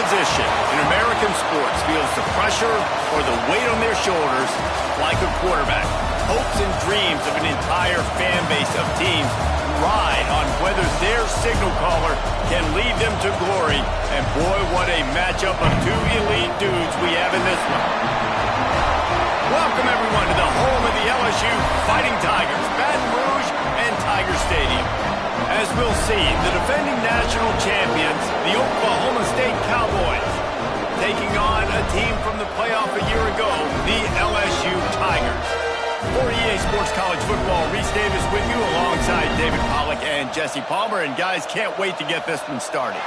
position in American sports feels the pressure or the weight on their shoulders like a quarterback. Hopes and dreams of an entire fan base of teams ride on whether their signal caller can lead them to glory. And boy, what a matchup of two elite dudes we have in this one. Welcome, everyone, to the home of the LSU Fighting Tigers, Baton Rouge and Tiger Stadium. As we'll see, the defending national champions, the Oklahoma State Cowboys, taking on a team from the playoff a year ago, the LSU Tigers. For EA Sports College Football, Reese Davis with you alongside David Pollack and Jesse Palmer. And guys, can't wait to get this one started.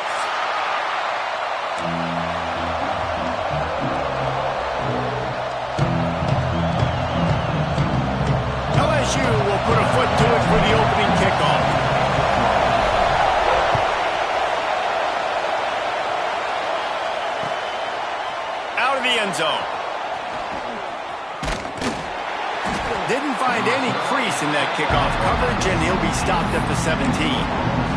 LSU will put a foot to it for the opening kickoff. Out of the end zone. Didn't find any crease in that kickoff coverage, and he'll be stopped at the 17.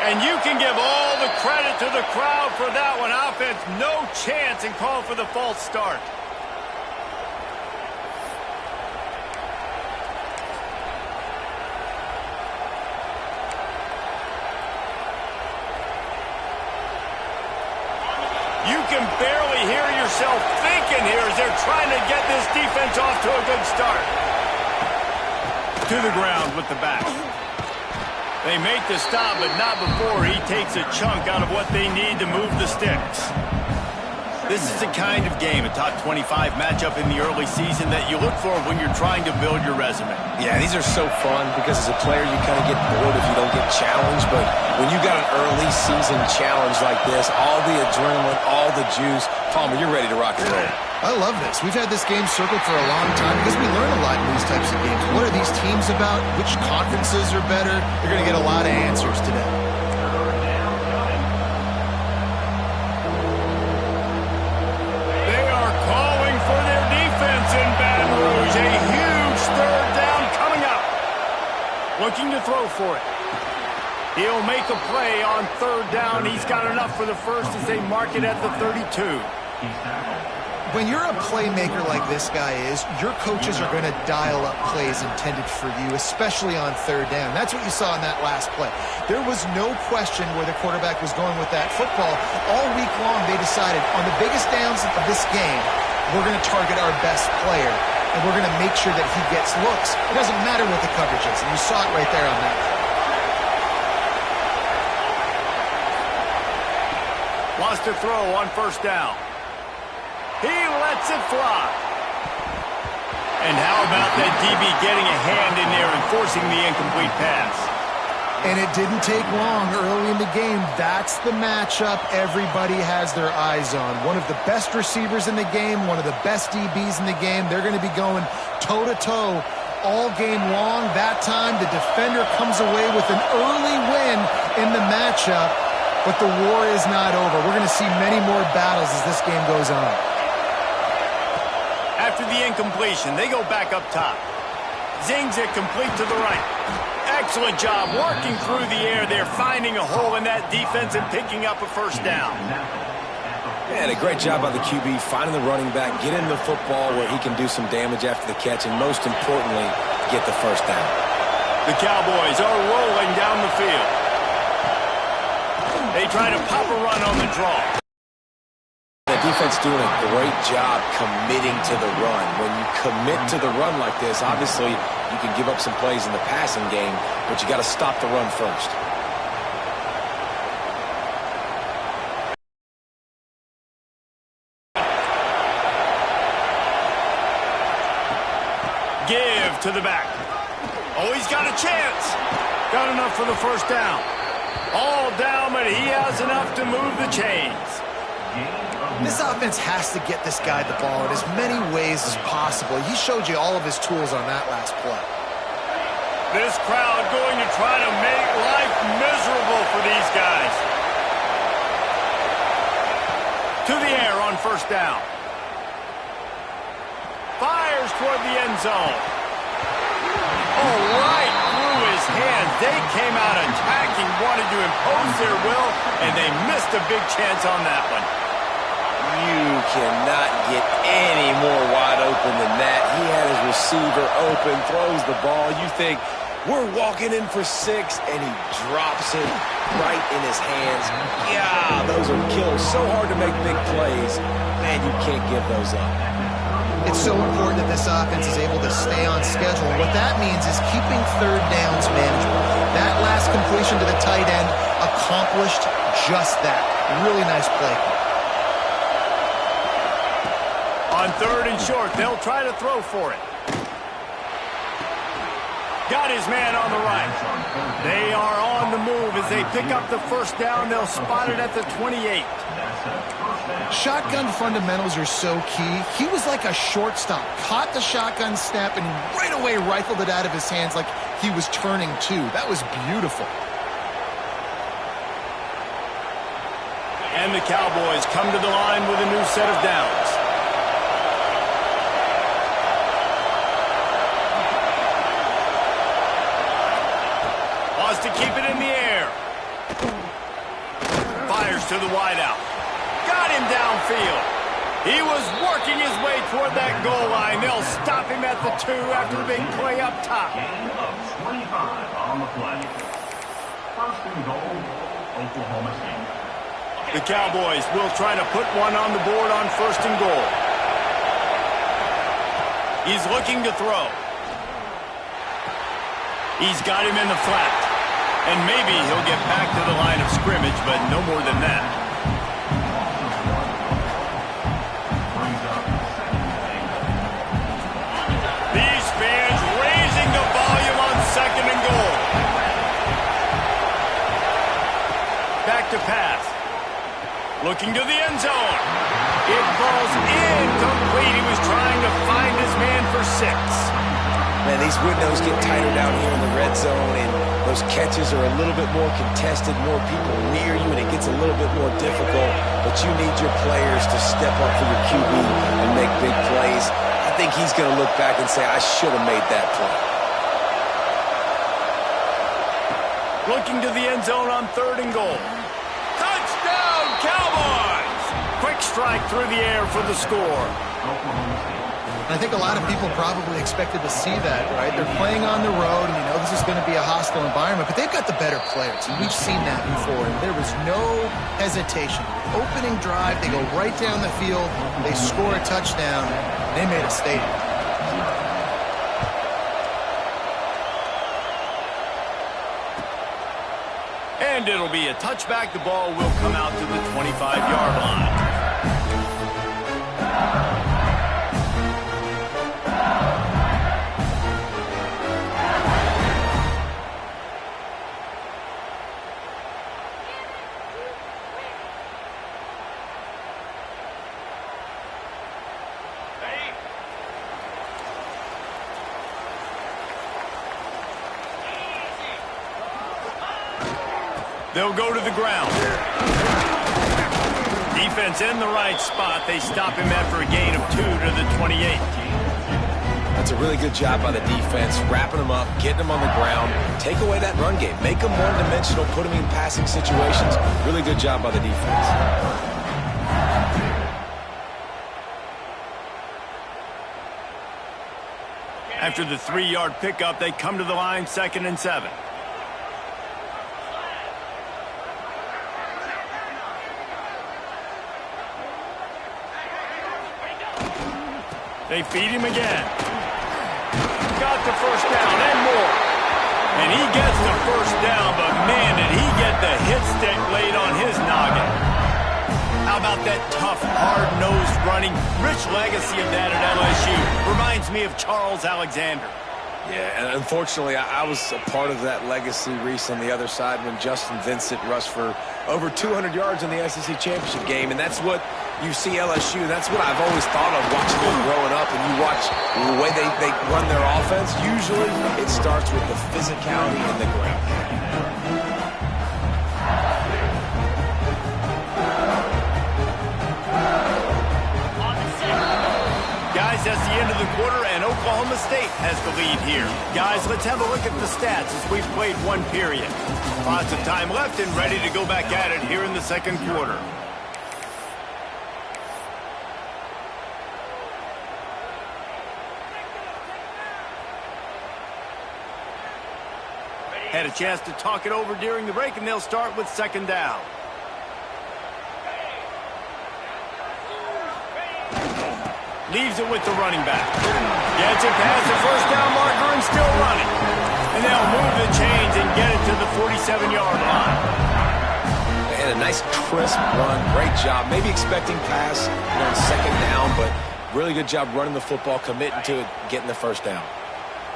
And you can give all the credit to the crowd for that one. Offense, no chance, and call for the false start. You can barely hear yourself thinking here as they're trying to get this defense off to a good start. To the ground with the back. They make the stop, but not before he takes a chunk out of what they need to move the sticks. This is the kind of game, a top 25 matchup in the early season, that you look for when you're trying to build your resume. Yeah, these are so fun because as a player you kind of get bored if you don't get challenged, but when you got an early season challenge like this, all the adrenaline, all the juice, Palmer, you're ready to rock and roll. I love this. We've had this game circled for a long time because we learn a lot in these types of games. What are these teams about? Which conferences are better? You're going to get a lot of answers today. They are calling for their defense in Baton Rouge. A huge third down coming up. Looking to throw for it. He'll make a play on third down. He's got enough for the first as they mark it at the 32. When you're a playmaker like this guy is, your coaches are going to dial up plays intended for you, especially on third down. That's what you saw in that last play. There was no question where the quarterback was going with that football. All week long, they decided on the biggest downs of this game, we're going to target our best player, and we're going to make sure that he gets looks. It doesn't matter what the coverage is, and you saw it right there on that. Wants to throw on first down. He lets it fly. And how about that DB getting a hand in there and forcing the incomplete pass? And it didn't take long early in the game. That's the matchup everybody has their eyes on. One of the best receivers in the game, one of the best DBs in the game. They're going to be going toe-to-toe all game long. That time, the defender comes away with an early win in the matchup. But the war is not over. We're going to see many more battles as this game goes on. After the incompletion, they go back up top. Zings it complete to the right. Excellent job working through the air there, finding a hole in that defense and picking up a first down. And a great job by the QB, finding the running back, get him the football where he can do some damage after the catch, and most importantly, get the first down. The Cowboys are rolling down the field. They try to pop a run on the draw. The defense doing a great job committing to the run. When you commit to the run like this, obviously you can give up some plays in the passing game, but you got to stop the run first. Give to the back. Oh, he's got a chance. Got enough for the first down. All down, but he has enough to move the chains. This offense has to get this guy the ball in as many ways as possible. He showed you all of his tools on that last play. This crowd going to try to make life miserable for these guys. To the air on first down. Fires toward the end zone. Oh, right through his hands. They came out attacking, wanted to impose their will, and they missed a big chance on that one. You cannot get any more wide open than that. He had his receiver open, throws the ball. You think, we're walking in for 6, and he drops it right in his hands. Yeah, those are killers. So hard to make big plays. Man, you can't give those up. It's so important that this offense is able to stay on schedule. And what that means is keeping third downs manageable. That last completion to the tight end accomplished just that. Really nice play. On third and short, they'll try to throw for it. Got his man on the right. They are on the move as they pick up the first down. They'll spot it at the 28. Shotgun fundamentals are so key. He was like a shortstop. Caught the shotgun snap and right away rifled it out of his hands like he was turning two. That was beautiful. And the Cowboys come to the line with a new set of downs. Wants to keep it in the air. Fires to the wideout. Got him downfield. He was working his way toward that goal line. They'll stop him at the 2 after the big play up top. Gain of 25 on the play. First and goal, Oklahoma State. The Cowboys will try to put one on the board on first and goal. He's looking to throw. He's got him in the flat. And maybe he'll get back to the line of scrimmage, but no more than that. These fans raising the volume on second and goal. Back to pass. Looking to the end zone. It falls incomplete. He was trying to find his man for 6. Man, these windows get tighter down here in the red zone, and those catches are a little bit more contested, more people near you, and it gets a little bit more difficult. But you need your players to step up for your QB and make big plays. I think he's going to look back and say, I should have made that play. Looking to the end zone on third and goal. Touchdown, Cowboys! Quick strike through the air for the score. I think a lot of people probably expected to see that, right? They're playing on the road, and you know this is going to be a hostile environment, but they've got the better players. We've seen that before, and there was no hesitation. Opening drive, they go right down the field, they score a touchdown, they made a statement. And it'll be a touchback. The ball will come out to the 25-yard line. They'll go to the ground. Defense in the right spot. They stop him after a gain of 2 to the 28. That's a really good job by the defense, wrapping them up, getting them on the ground, take away that run game, make them one-dimensional, put them in passing situations. Really good job by the defense. After the 3-yard pickup, they come to the line, 2nd and 7. They feed him again. Got the first down and more. And he gets the first down, but man, did he get the hit stick laid on his noggin. How about that tough, hard-nosed running? Rich legacy of that at LSU. Reminds me of Charles Alexander. Yeah, and unfortunately, I was a part of that legacy, Reese, on the other side when Justin Vincent rushed for over 200 yards in the SEC Championship game, and that's what you see LSU. That's what I've always thought of watching them growing up, and you watch the way they run their offense. Usually, it starts with the physicality in the ground. Guys, that's the end of the quarter, and Oklahoma State has the lead here. Guys, let's have a look at the stats as we've played one period. Lots of time left and ready to go back at it here in the second quarter. Had a chance to talk it over during the break, and they'll start with second down. Leaves it with the running back. Gets it past the first down marker and still running. And they'll move the chains and get it to the 47-yard line. And a nice crisp run. Great job. Maybe expecting pass on second down, but really good job running the football, committing to it, getting the first down.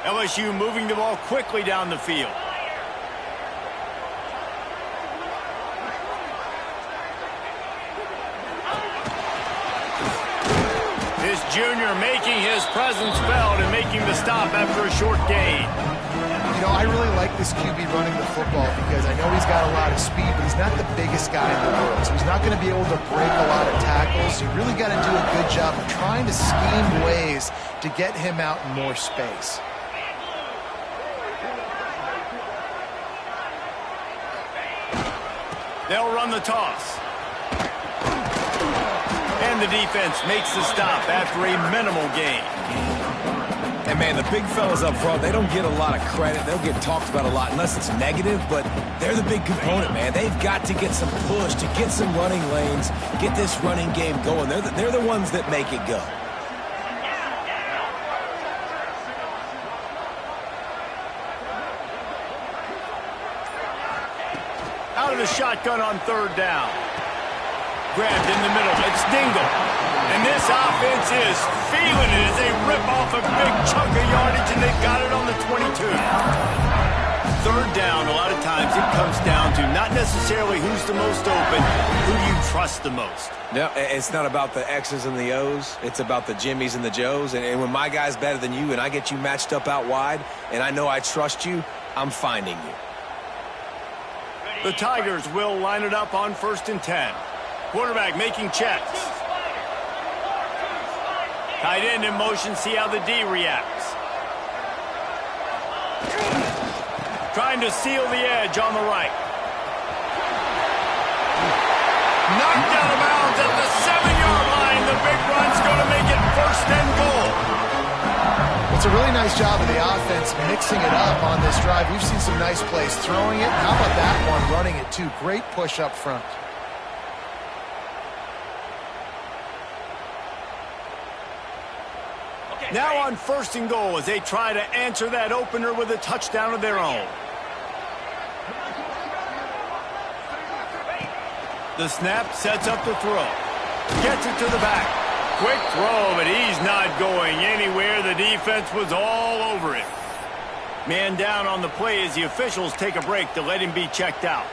LSU moving the ball quickly down the field. This junior making his presence felt and making the stop after a short gain. You know, I really like this QB running the football because I know he's got a lot of speed, but he's not the biggest guy in the world. So he's not going to be able to break a lot of tackles. You really got to do a good job of trying to scheme ways to get him out in more space. They'll run the toss. And the defense makes the stop after a minimal gain. And, man, the big fellas up front, they don't get a lot of credit. They'll get talked about a lot unless it's negative, but they're the big component, man. They've got to get some push, to get some running lanes, get this running game going. They're the ones that make it go. Out of the shotgun on third down. Grabbed in the middle. It's Dingle. And this offense is feeling it as they rip off a big chunk of yardage, and they've got it on the 22. Third down, a lot of times it comes down to not necessarily who's the most open, who do you trust the most. No, it's not about the X's and the O's. It's about the Jimmies and the Joes. And when my guy's better than you and I get you matched up out wide and I know I trust you, I'm finding you. The Tigers will line it up on 1st and 10. Quarterback making checks. Tight end in motion, see how the D reacts. Trying to seal the edge on the right. Knocked out of bounds at the 7-yard line. The big run's going to make it 1st and goal. It's a really nice job of the offense mixing it up on this drive. We've seen some nice plays throwing it. How about that one running it too? Great push up front. Now on 1st and goal as they try to answer that opener with a touchdown of their own. The snap sets up the throw. Gets it to the back. Quick throw, but he's not going anywhere. The defense was all over it. Man down on the play as the officials take a break to let him be checked out.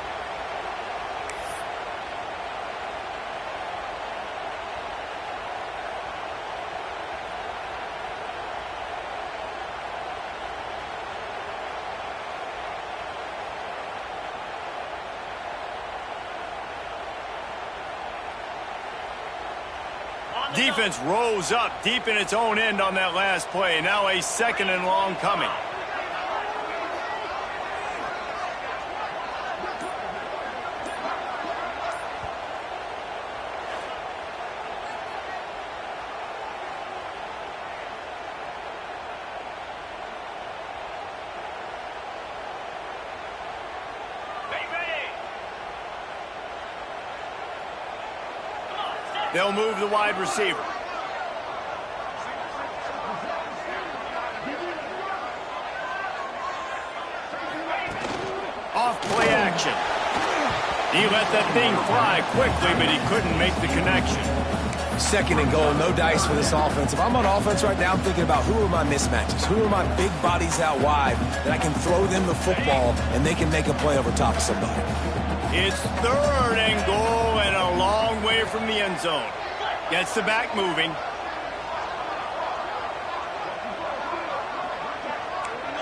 Defense rose up deep in its own end on that last play. Now a 2nd and long coming. They'll move the wide receiver. Off play action. He let that thing fly quickly, but he couldn't make the connection. Second and goal, no dice for this offense. If I'm on offense right now, I'm thinking about who are my mismatches, who are my big bodies out wide that I can throw them the football and they can make a play over top of somebody. It's third and goal and a long way from the end zone. Gets the back moving.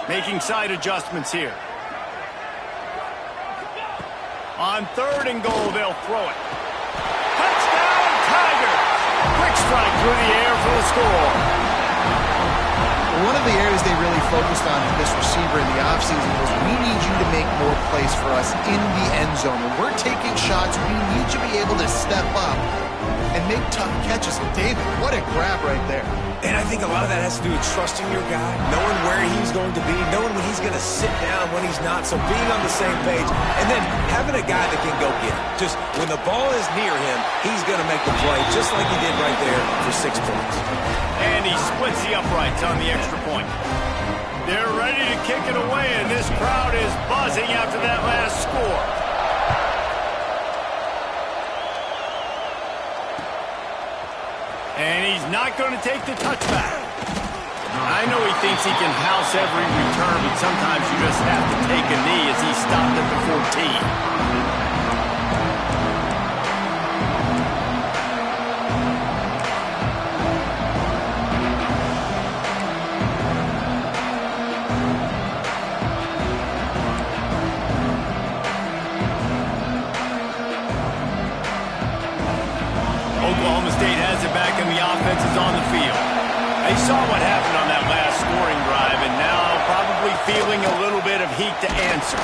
Making side adjustments here. On third and goal, they'll throw it. Touchdown, Tigers! Quick strike through the air for the score. One of the areas they really focused on with this receiver in the offseason was we need you to make more plays for us in the end zone. When we're taking shots, we need you to be able to step up and make tough catches. And David, what a grab right there. And I think a lot of that has to do with trusting your guy, knowing where he's going to be, knowing when he's going to sit down, when he's not, so being on the same page, and then having a guy that can go get it. Just when the ball is near him, he's going to make the play, just like he did right there for 6 points. And he splits the uprights on the extra point. They're ready to kick it away, and this crowd is buzzing after that last score. And he's not going to take the touchback. I know he thinks he can house every return, but sometimes you just have to take a knee as he stopped at the 14. Oklahoma State has it back and the offense is on the field. They saw what happened on that last scoring drive and now probably feeling a little bit of heat to answer.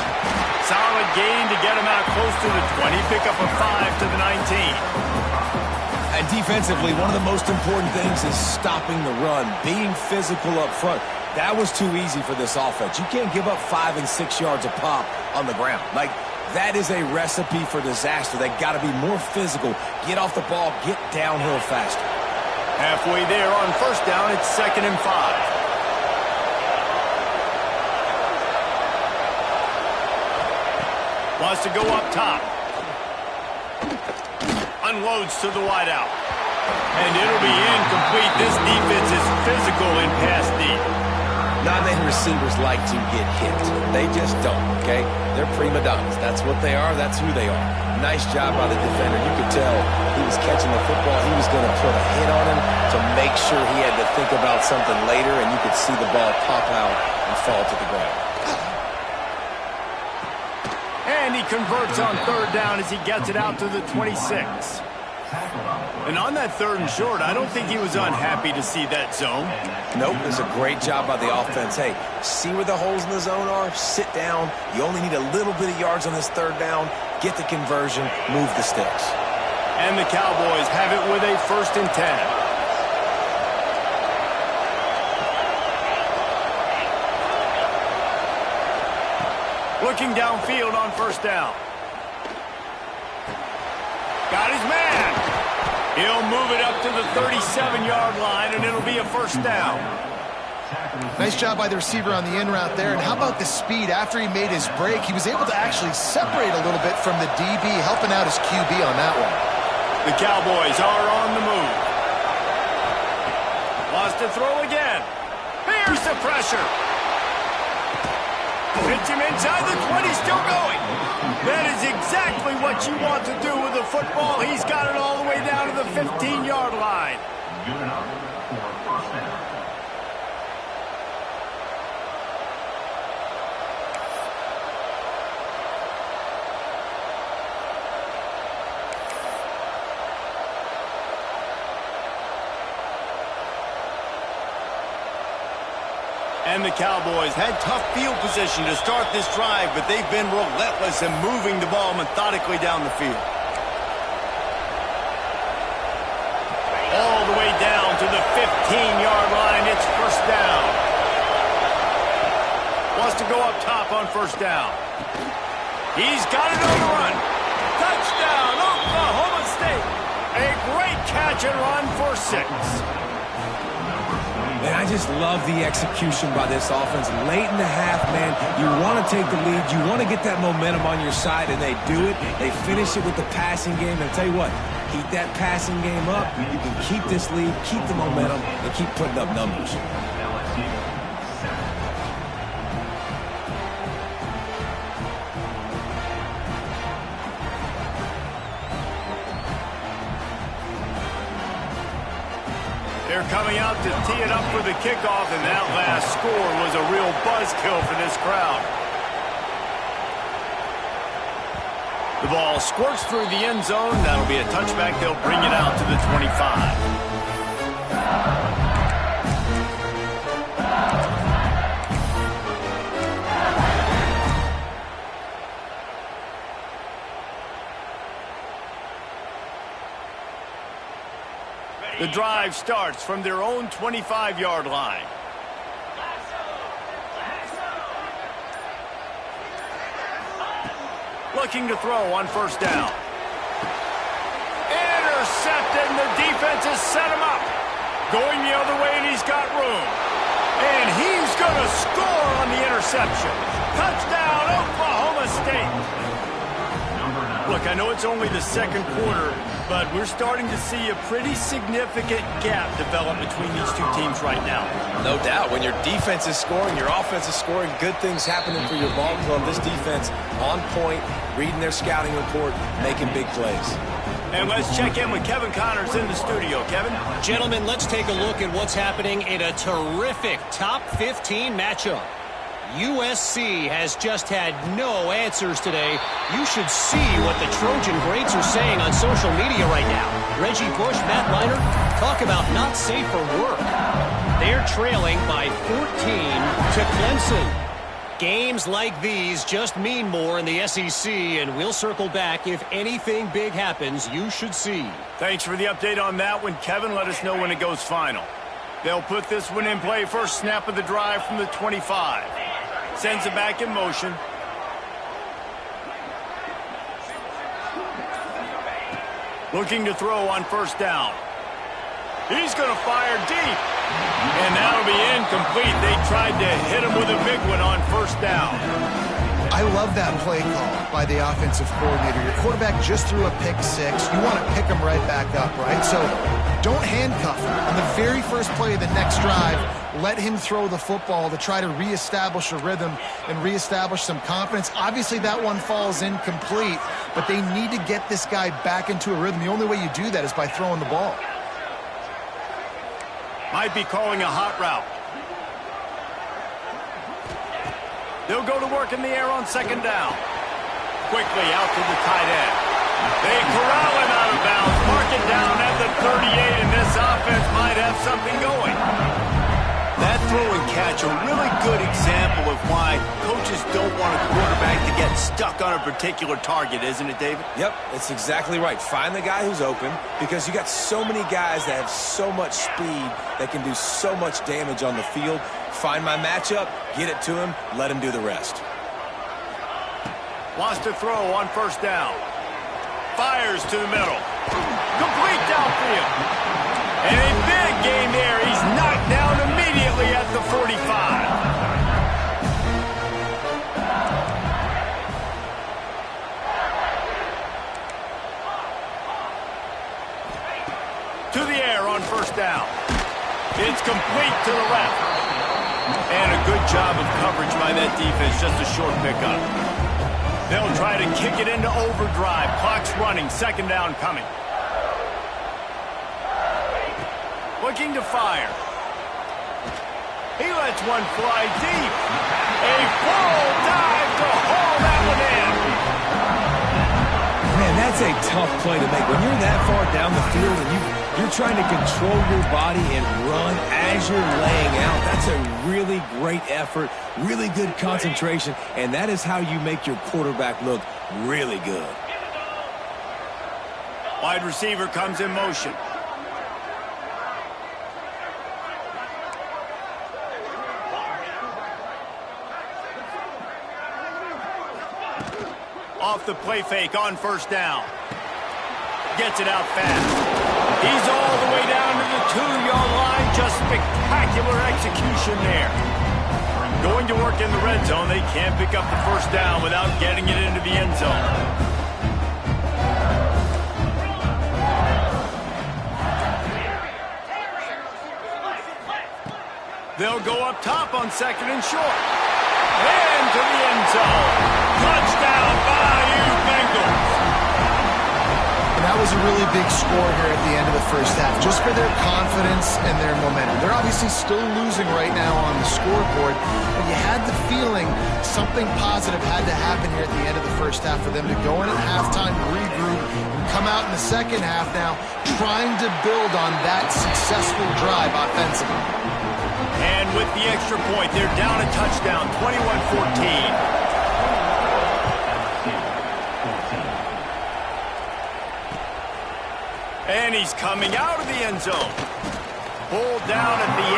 Solid gain to get them out close to the 20, pick up a 5 to the 19. And defensively, one of the most important things is stopping the run, being physical up front. That was too easy for this offense. You can't give up 5 and 6 yards a pop on the ground. That is a recipe for disaster. They got to be more physical, get off the ball, get downhill faster. Halfway there on first down, it's 2nd and 5. Wants to go up top. Unloads to the wideout. And it'll be incomplete. This defense is physical in pass deep. Not many receivers like to get hit. They just don't, okay? They're prima donnas. That's what they are. That's who they are. Nice job by the defender. You could tell he was catching the football. He was going to put a hit on him to make sure he had to think about something later, and you could see the ball pop out and fall to the ground. And he converts on third down as he gets it out to the 26. And on that 3rd and short, I don't think he was unhappy to see that zone. Nope, it was a great job by the offense. Hey, see where the holes in the zone are? Sit down. You only need a little bit of yards on this 3rd down. Get the conversion, move the sticks. And the Cowboys have it with a 1st and 10. Looking downfield on first down. Got his man. He'll move it up to the 37-yard line, and it'll be a 1st down. Nice job by the receiver on the in route there. And how about the speed? After he made his break, he was able to actually separate a little bit from the DB, helping out his QB on that one. The Cowboys are on the move. Wants to throw again. Here's the pressure. Hits him inside the 20, still going. That is exactly what you want to do with the football. He's got it all the way down to the 15-yard line. Good enough for a 1st down. And the Cowboys had tough field position to start this drive, but they've been relentless in moving the ball methodically down the field. All the way down to the 15-yard line. It's 1st down. Wants to go up top on 1st down. He's got it on the run. Touchdown, Oklahoma State. A great catch and run for 6. And I I just love the execution by this offense. Late in the half, man, you want to take the lead. You want to get that momentum on your side, and they do it. They finish it with the passing game. And I'll tell you what, keep that passing game up. You can keep this lead, keep the momentum, and keep putting up numbers. They're coming out to tee it up for the kickoff, and that last score was a real buzzkill for this crowd. The ball squirts through the end zone. That'll be a touchback. They'll bring it out to the 25. The drive starts from their own 25-yard line. Looking to throw on first down. Intercepted, and the defense has set him up. Going the other way, and he's got room. And he's going to score on the interception. Touchdown, Oklahoma State. Look, I know it's only the second quarter, but we're starting to see a pretty significant gap develop between these two teams right now. No doubt. When your defense is scoring, your offense is scoring, good things happening for your ball club. This defense on point, reading their scouting report, making big plays. And let's check in with Kevin Connors in the studio. Kevin? Gentlemen, let's take a look at what's happening in a terrific top 15 matchup. USC has just had no answers today. You should see what the Trojan greats are saying on social media right now. Reggie Bush, Matt Leinart, talk about not safe for work. They're trailing by 14 to Clemson. Games like these just mean more in the SEC, and we'll circle back if anything big happens. You should see. Thanks for the update on that one, Kevin. Let us know when it goes final. They'll put this one in play. First snap of the drive from the 25. Sends it back in motion. Looking to throw on first down. He's going to fire deep. And that'll be incomplete. They tried to hit him with a big one on first down. I love that play call by the offensive coordinator. Your quarterback just threw a pick six. You want to pick him right back up, right? So don't handcuff him. On the very first play of the next drive, let him throw the football to try to reestablish a rhythm and reestablish some confidence. Obviously, that one falls incomplete, but they need to get this guy back into a rhythm. The only way you do that is by throwing the ball. Might be calling a hot route. They'll go to work in the air on second down. Quickly out to the tight end. They corral him out of bounds. Mark it down at the 38, and this offense might have something going. That throw and catch, a really good example of why coaches don't want a quarterback to get stuck on a particular target, isn't it, David? Yep, that's exactly right. Find the guy who's open, because you got so many guys that have so much speed that can do so much damage on the field. Find my matchup, get it to him, let him do the rest. Wants to throw on first down. Fires to the middle. Complete downfield. And a big game there. He's knocked down immediately at the 45. To the air on first down. It's complete to the left. And a good job of coverage by that defense. Just a short pickup. They'll try to kick it into overdrive. Clock's running. Second down coming. Looking to fire. He lets one fly deep. A full dive to haul that one in. Man, that's a tough play to make. When you're that far down the field and you're trying to control your body and run as you're laying out, that's a really great effort, really good concentration, and that is how you make your quarterback look really good. Wide receiver comes in motion. Off the play fake on first down. Gets it out fast. He's all the way down to the 2-yard line. Just spectacular execution there. Going to work in the red zone, they can't pick up the first down without getting it into the end zone. They'll go up top on 2nd and short. And to the end zone. Touchdown, Bayou Bengals. And that was a really big score here at the end of the first half, just for their confidence and their momentum. They're obviously still losing right now on the scoreboard, but you had the feeling something positive had to happen here at the end of the first half for them to go in at halftime, regroup, and come out in the second half now trying to build on that successful drive offensively. And with the extra point, they're down a touchdown, 21-14. And he's coming out of the end zone. Pulled down at the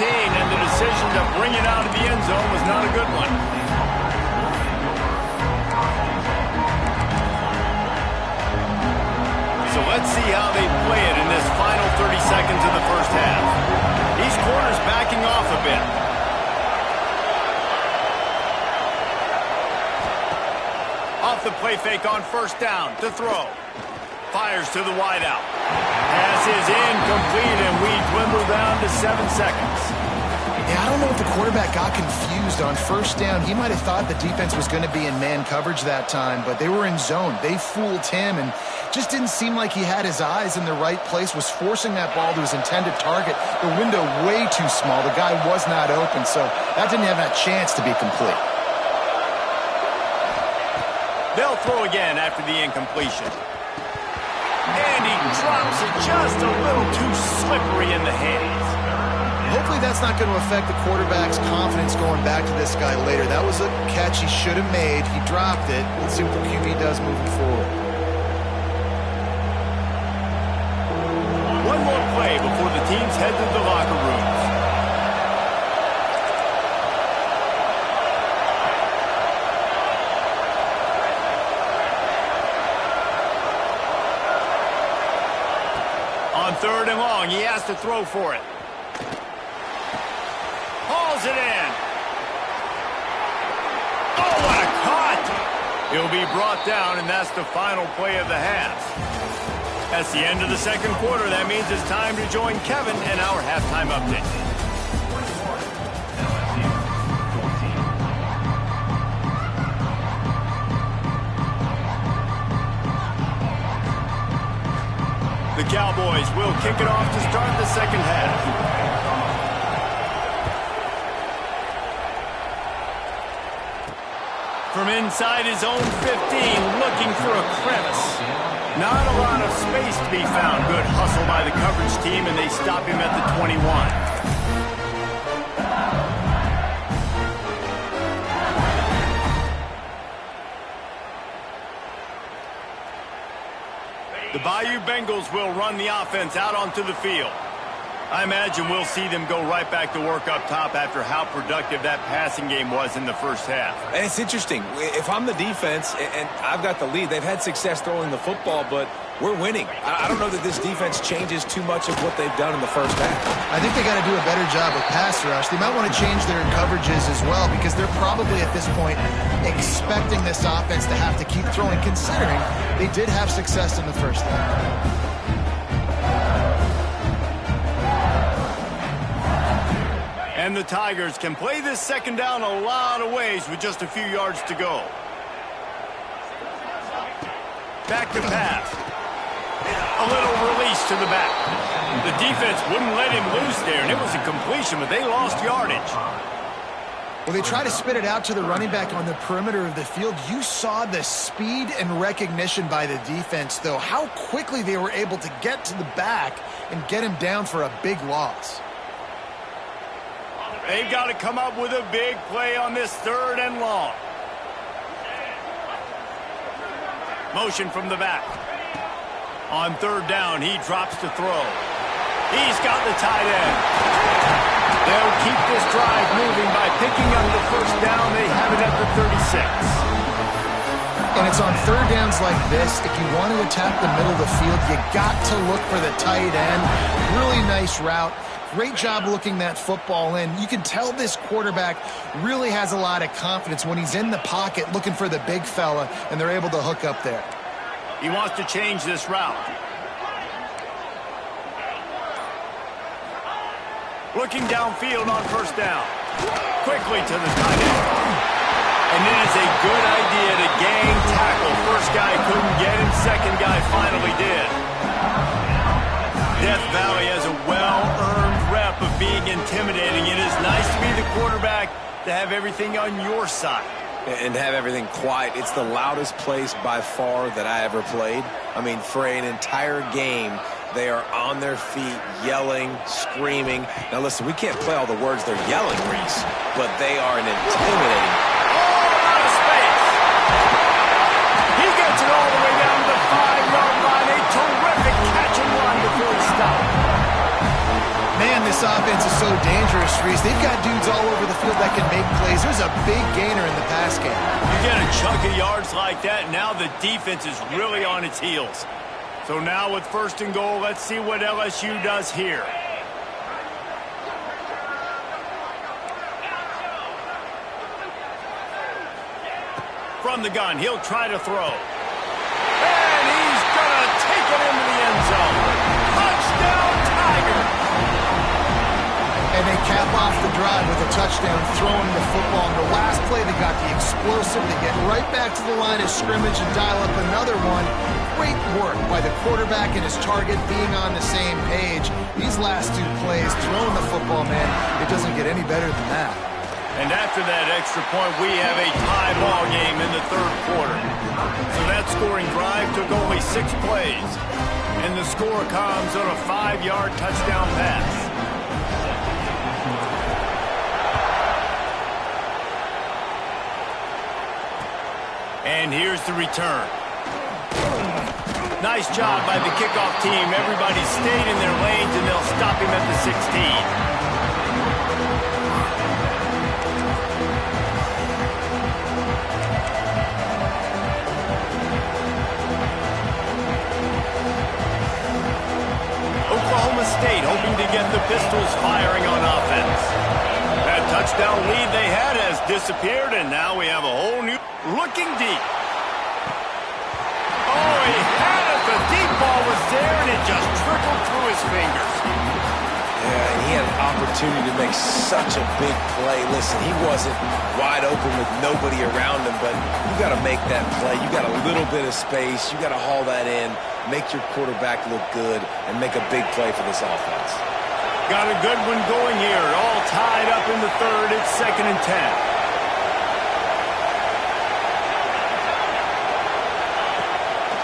18, and the decision to bring it out of the end zone was not a good one. So let's see how they play it in this final 30 seconds of the first half. These corners backing off a bit. Off the play fake on first down to throw. Fires to the wideout. Pass is incomplete, and we dwindle down to 7 seconds. Yeah, I don't know if the quarterback got confused on first down. He might have thought the defense was going to be in man coverage that time, but they were in zone. They fooled him, and just didn't seem like he had his eyes in the right place, was forcing that ball to his intended target. The window way too small. The guy was not open, so that didn't have that chance to be complete. They'll throw again after the incompletion. And he drops it just a little too slippery in the hands. Hopefully that's not going to affect the quarterback's confidence going back to this guy later. That was a catch he should have made. He dropped it. Let's see what the QB does moving forward. One more play before the teams head to the locker rooms. On 3rd and long, he has to throw for it. Hauls it in. Oh, what a cut! He'll be brought down, and that's the final play of the half. That's the end of the second quarter. That means it's time to join Kevin and our halftime update. The Cowboys will kick it off to start the second half. From inside his own 15, looking for a crevice. Not a lot of space to be found. Good hustle by the coverage team, and they stop him at the 21. The Bayou Bengals will run the offense out onto the field. I imagine we'll see them go right back to work up top after how productive that passing game was in the first half. And it's interesting. If I'm the defense and I've got the lead, they've had success throwing the football, but we're winning. I don't know that this defense changes too much of what they've done in the first half. I think they got to do a better job with pass rush. They might want to change their coverages as well, because they're probably at this point expecting this offense to have to keep throwing, considering they did have success in the first half. And the Tigers can play this second down a lot of ways with just a few yards to go. Back to pass. A little release to the back. The defense wouldn't let him loose there, and it was a completion, but they lost yardage. Well, they try to spit it out to the running back on the perimeter of the field. You saw the speed and recognition by the defense, though, how quickly they were able to get to the back and get him down for a big loss. They've got to come up with a big play on this 3rd and long. Motion from the back. On 3rd down, he drops to throw. He's got the tight end. They'll keep this drive moving by picking up the first down. They have it at the 36. And it's on third downs like this. If you want to attack the middle of the field, you got to look for the tight end. Really nice route. Great job looking that football in. You can tell this quarterback really has a lot of confidence when he's in the pocket looking for the big fella, and they're able to hook up there. He wants to change this route. Looking downfield on first down. Quickly to the tight end. And it is a good idea to gang tackle. First guy couldn't get him. Second guy finally did. Death Valley has a well-earned rep of being intimidating. It is nice to be the quarterback to have everything on your side. And have everything quiet. It's the loudest place by far that I ever played. I mean, for an entire game, they are on their feet, yelling, screaming. Now, listen, we can't play all the words they're yelling, Reese, but they are an intimidating. Oh, out of space. He gets it all the way down to the 5-yard line. A terrific catch and run before he stopped. Man, this offense is so dangerous, Reese. They've got dudes all over the field that can make plays. There's a big gainer in the pass game. You get a chunk of yards like that, now the defense is really on its heels. So now with first and goal, let's see what LSU does here. From the gun, he'll try to throw. And he's going to take it into the end zone. Touchdown, Tigers! And they cap off the drive with a touchdown, throwing the football. In the last play, they got the explosive. They get right back to the line of scrimmage and dial up another one. Great work by the quarterback and his target being on the same page. These last two plays, throwing the football, man, it doesn't get any better than that. And after that extra point, we have a tie ball game in the third quarter. So that scoring drive took only 6 plays. And the score comes on a 5-yard touchdown pass. And here's the return. Nice job by the kickoff team. Everybody stayed in their lanes, and they'll stop him at the 16. Oklahoma State hoping to get the Pistols firing on offense. That touchdown lead they had has disappeared, and now we have a whole new looking deep. Oh, he had it. The deep ball was there, and it just trickled through his fingers. Yeah, and he had an opportunity to make such a big play. Listen, he wasn't wide open with nobody around him, but you got to make that play. You got a little bit of space. You got to haul that in, make your quarterback look good, and make a big play for this offense. Got a good one going here. All tied up in the third. It's 2nd and 10.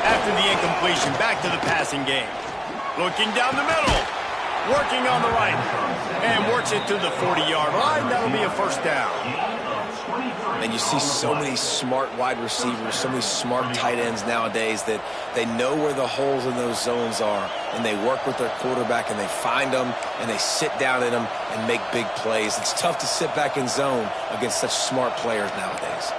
After the incompletion, back to the passing game. Looking down the middle. Working on the right. And works it to the 40-yard line. That'll be a first down. And you see so many smart wide receivers, so many smart tight ends nowadays that they know where the holes in those zones are, and they work with their quarterback, and they find them, and they sit down in them and make big plays. It's tough to sit back in zone against such smart players nowadays.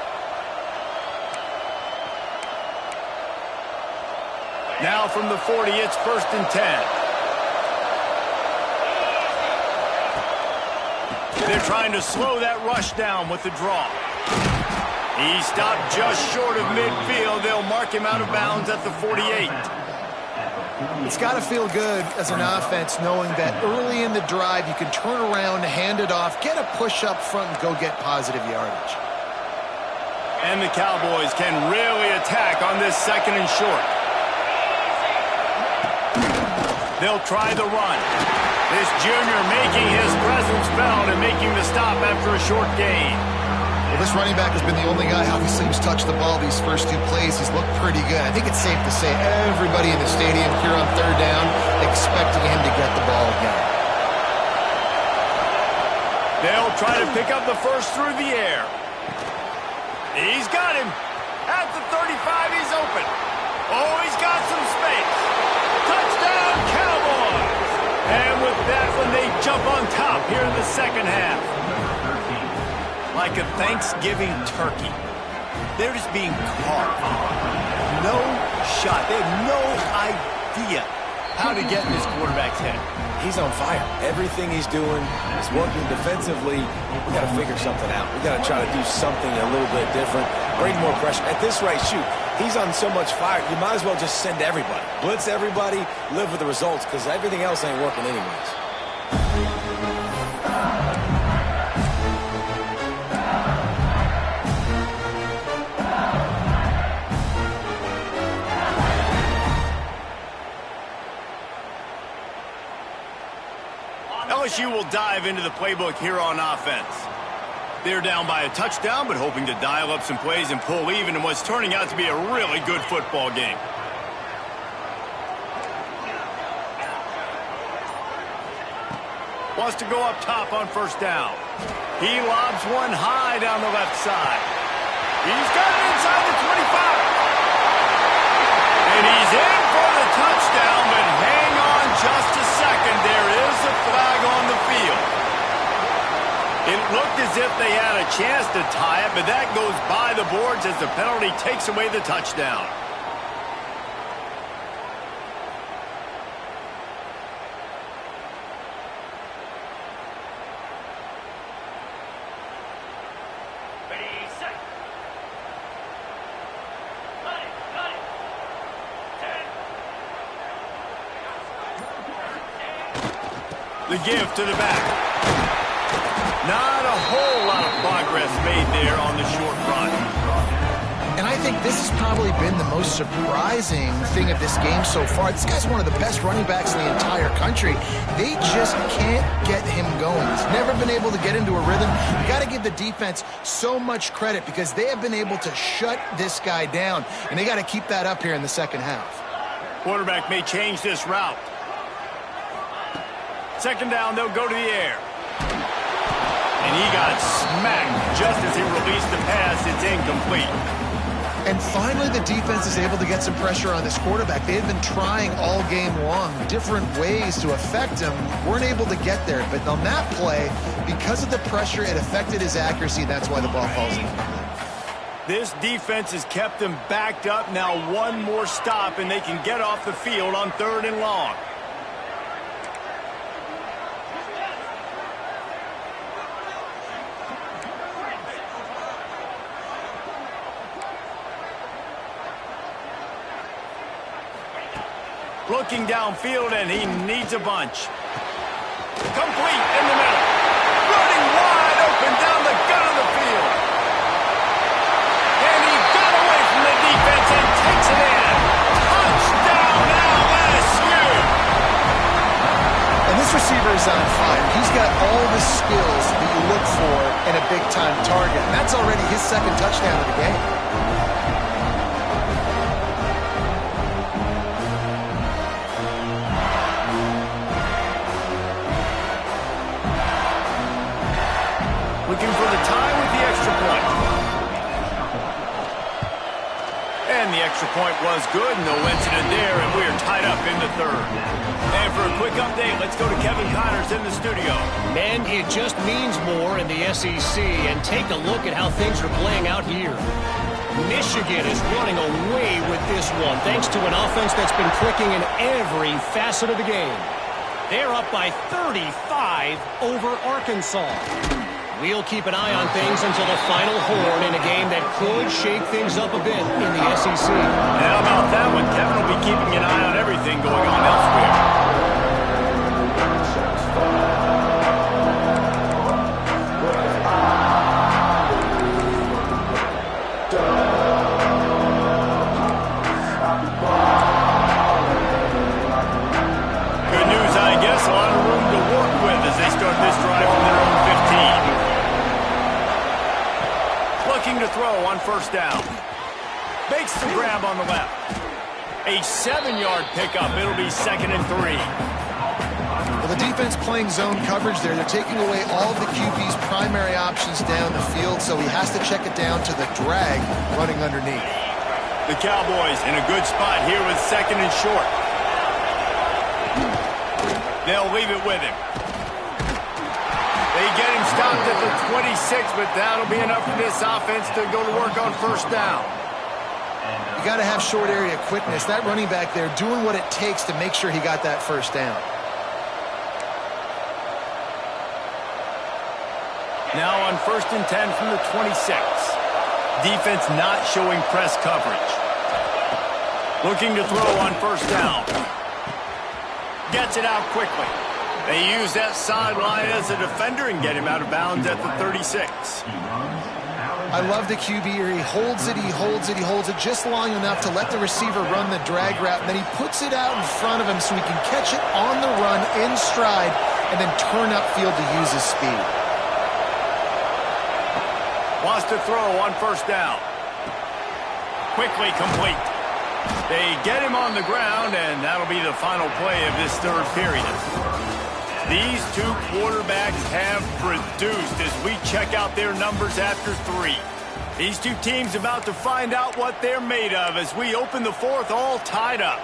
Now from the 40, it's 1st and 10. They're trying to slow that rush down with the draw. He stopped just short of midfield. They'll mark him out of bounds at the 48. It's got to feel good as an offense knowing that early in the drive you can turn around, hand it off, get a push up front, and go get positive yardage. And the Cowboys can really attack on this 2nd and short. They'll try the run. This junior making his presence felt and making the stop after a short gain. Well, this running back has been the only guy, obviously, who's touched the ball these first 2 plays. He's looked pretty good. I think it's safe to say everybody in the stadium here on third down expecting him to get the ball again. They'll try to pick up the first through the air. He's got him. At the 35, he's open. Oh, he's got some space. Touchdown, Cowboys! And with that one, they jump on top here in the second half. Like a Thanksgiving turkey. They're just being carved. No shot. They have no idea how to get in this quarterback's head. He's on fire. Everything he's doing is working defensively. We got to figure something out. We got to try to do something a little bit different, bring more pressure. At this rate, shoot, he's on so much fire, you might as well just send everybody. Blitz everybody, live with the results, because everything else ain't working anyways. LSU will dive into the playbook here on offense. They're down by a touchdown, but hoping to dial up some plays and pull even in what's turning out to be a really good football game. Wants to go up top on first down. He lobs one high down the left side. He's got it inside the 25. And he's in for the touchdown, but hang on just a second. There is a flag on the field. It looked as if they had a chance to tie it, but that goes by the boards as the penalty takes away the touchdown. The give to the back. Not a whole lot of progress made there on the short run. And I think this has probably been the most surprising thing of this game so far. This guy's one of the best running backs in the entire country. They just can't get him going. He's never been able to get into a rhythm. You got to give the defense so much credit because they have been able to shut this guy down, and they got to keep that up here in the second half. Quarterback may change this route. Second down, they'll go to the air. And he got smacked just as he released the pass. It's incomplete. And finally, the defense is able to get some pressure on this quarterback. They had been trying all game long different ways to affect him. Weren't able to get there. But on that play, because of the pressure, it affected his accuracy. That's why the ball falls in. This defense has kept them backed up. Now one more stop, and they can get off the field on 3rd and long. Looking downfield, and he needs a bunch. Complete in the middle. Running wide open down the gut of the field. And he got away from the defense and takes it in. Touchdown now, LSU. And this receiver is on fire. He's got all the skills that you look for in a big-time target. And that's already his second touchdown of the game. Looking for the tie with the extra point. And the extra point was good. No incident there, and we are tied up in the 3rd. And for a quick update, let's go to Kevin Connors in the studio. Men, it just means more in the SEC, and take a look at how things are playing out here. Michigan is running away with this one, thanks to an offense that's been clicking in every facet of the game. They're up by 35 over Arkansas. We'll keep an eye on things until the final horn in a game that could shake things up a bit in the SEC. And how about that one? Kevin will be keeping an eye on everything going on elsewhere. Good news, I guess. A lot of room to work with as they start this drive from their own 15. Looking to throw on first down. Makes the grab on the left. A 7-yard pickup. It'll be 2nd and 3. Well, the defense playing zone coverage there. They're taking away all of the QB's primary options down the field, so he has to check it down to the drag running underneath. The Cowboys in a good spot here with 2nd and short. They'll leave it with him. They get him stopped at the 26, but that'll be enough for this offense to go to work on first down. You got to have short area quickness. That running back there doing what it takes to make sure he got that first down. Now on 1st and 10 from the 26. Defense not showing press coverage. Looking to throw on first down. Gets it out quickly. They use that sideline as a defender and get him out of bounds at the 36. I love the QB here. He holds it, he holds it, he holds it just long enough to let the receiver run the drag route, and then he puts it out in front of him so he can catch it on the run in stride and then turn upfield to use his speed. Wants to throw on first down. Quickly complete. They get him on the ground, and that'll be the final play of this third period. These two quarterbacks have produced as we check out their numbers after 3. These two teams about to find out what they're made of as we open the fourth all tied up.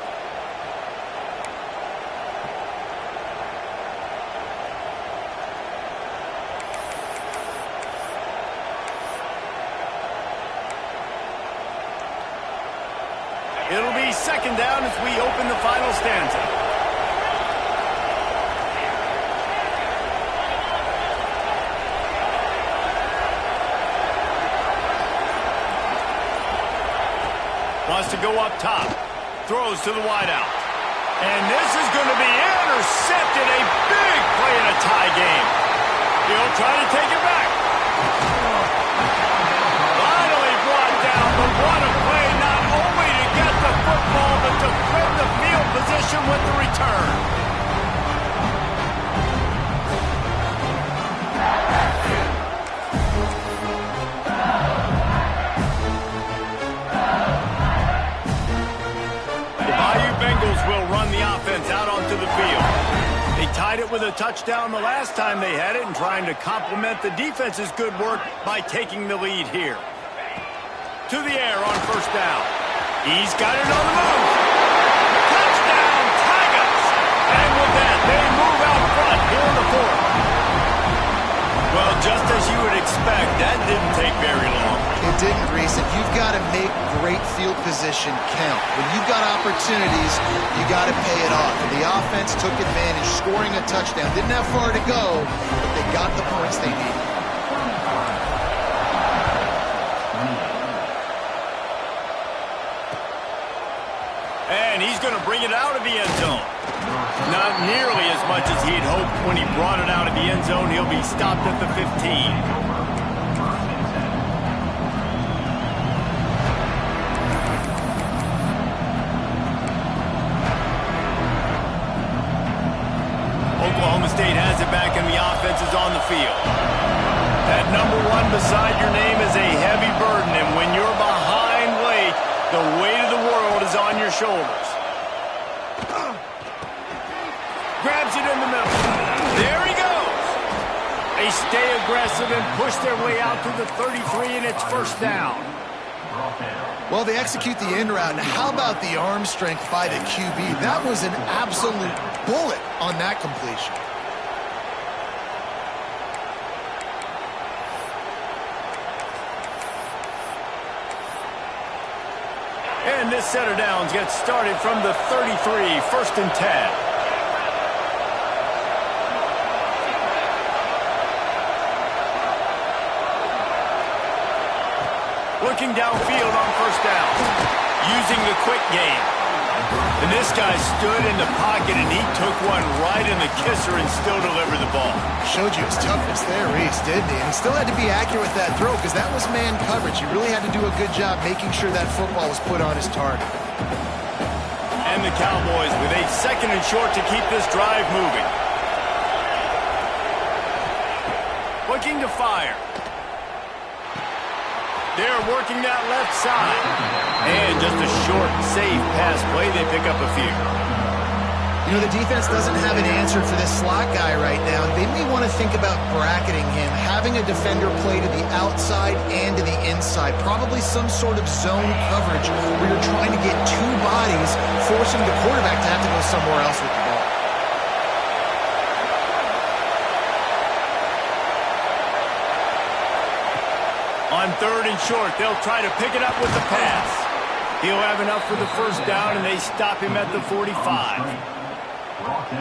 It'll be second down as we open the final stanza. Wants to go up top. Throws to the wideout. And this is going to be intercepted. A big play in a tie game. He'll try to take it back. Finally brought down, but what a play, not only to get the football, but to flip the field position with the return. Will run the offense out onto the field. They tied it with a touchdown the last time they had it and trying to complement the defense's good work by taking the lead here. To the air on first down. He's got it on the move. Touchdown, Tigers! And with that, they move out front here in the fourth. Well, just as you would expect, that didn't take very long. It didn't, Reese. And you've got to make great field position count. When you've got opportunities, you got to pay it off. And the offense took advantage, scoring a touchdown. Didn't have far to go, but they got the points they needed. And he's going to bring it out of the end zone. Not nearly as much as he had hoped when he brought it out of the end zone. He'll be stopped at the 15. Oklahoma State has it back and the offense is on the field. That number 1 beside your name is a heavy burden, and when you're behind late, the weight of the world is on your shoulders. Grabs it in the middle. There he goes. They stay aggressive and push their way out to the 33, and it's first down. Well, they execute the in route, and how about the arm strength by the QB? That was an absolute bullet on that completion. And this set of downs gets started from the 33, 1st and 10. Looking downfield on first down. Using the quick game. And this guy stood in the pocket and he took one right in the kisser and still delivered the ball. Showed you his toughness there, Reese, didn't he? And he still had to be accurate with that throw because that was man coverage. He really had to do a good job making sure that football was put on his target. And the Cowboys with a 2nd and short to keep this drive moving. Looking to fire. They're working that left side. And just a short, safe pass play. They pick up a few. You know, the defense doesn't have an answer for this slot guy right now. They may want to think about bracketing him, having a defender play to the outside and to the inside. Probably some sort of zone coverage where you're trying to get 2 bodies, forcing the quarterback to have to go somewhere else with the ball. On 3rd and short, they'll try to pick it up with the pass. He'll have enough for the first down, and they stop him at the 45.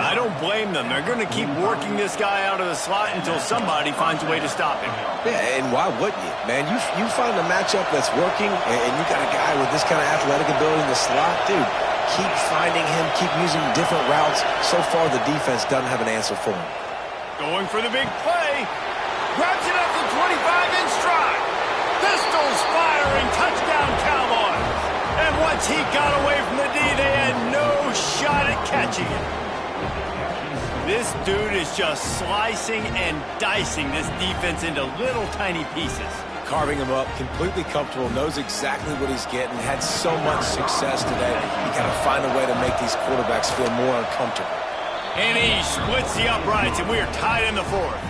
I don't blame them. They're going to keep working this guy out of the slot until somebody finds a way to stop him. Yeah, and why wouldn't you, man? You find a matchup that's working, and you got a guy with this kind of athletic ability in the slot, dude. Keep finding him, keep using different routes. So far, the defense doesn't have an answer for him. Going for the big play. Grabs it up to 25 in stride. Pistols firing. Touchdown, Cowboys. And once he got away from the D, they had no shot at catching it. This dude is just slicing and dicing this defense into little tiny pieces. Carving him up, completely comfortable, knows exactly what he's getting, had so much success today. You got to find a way to make these quarterbacks feel more uncomfortable. And he splits the uprights, and we are tied in the 4th.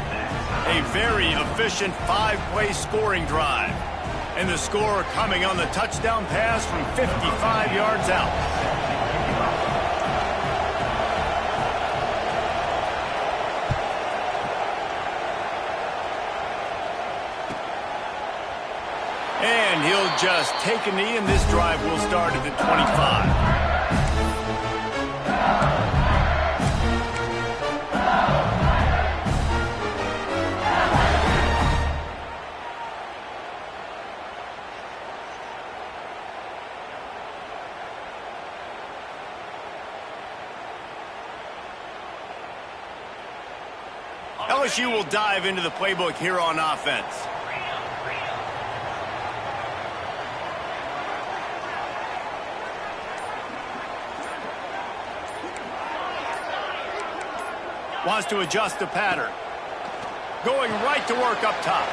A very efficient 5-play scoring drive. And the score coming on the touchdown pass from 55 yards out. And he'll just take a knee, and this drive will start at the 25. LSU will dive into the playbook here on offense. Wants to adjust the pattern. Going right to work up top.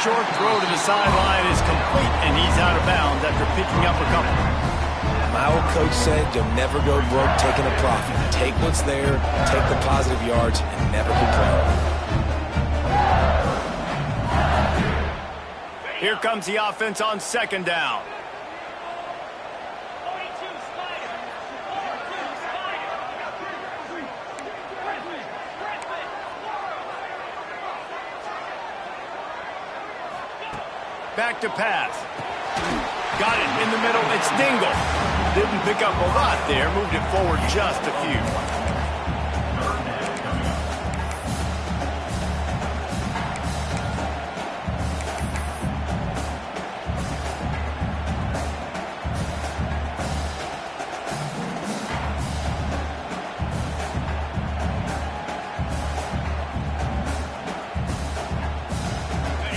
Short throw to the sideline is complete, and he's out of bounds after picking up a couple. My old coach said you'll never go broke taking a profit. Take what's there, take the positive yards, and never complain. Here comes the offense on 2nd down. Back to pass. Got it in the middle. It's Dingle. Didn't pick up a lot there. Moved it forward just a few.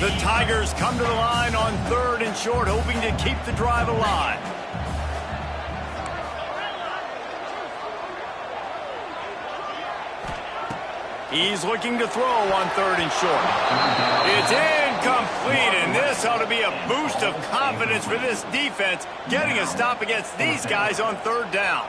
The Tigers come to the line on 3rd and short, hoping to keep the drive alive. He's looking to throw on 3rd and short. It's incomplete, and this ought to be a boost of confidence for this defense, getting a stop against these guys on 3rd down.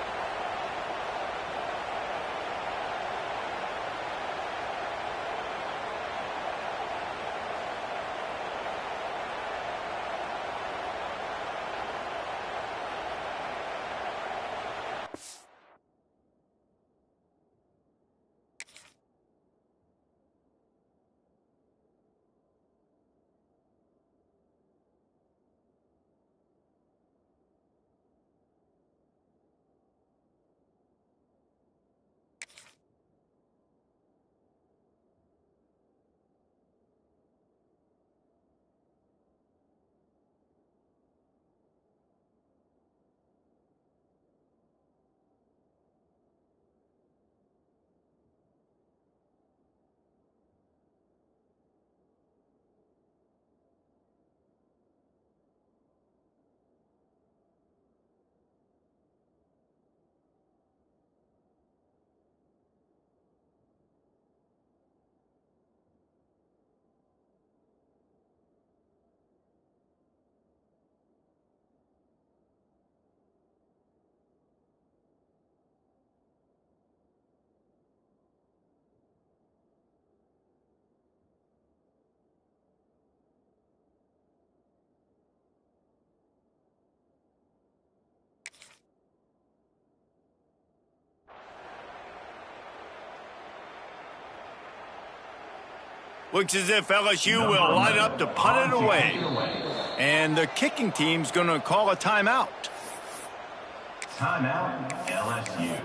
Looks as if LSU will line up to punt it away. And the kicking team's going to call a timeout. Timeout, LSU.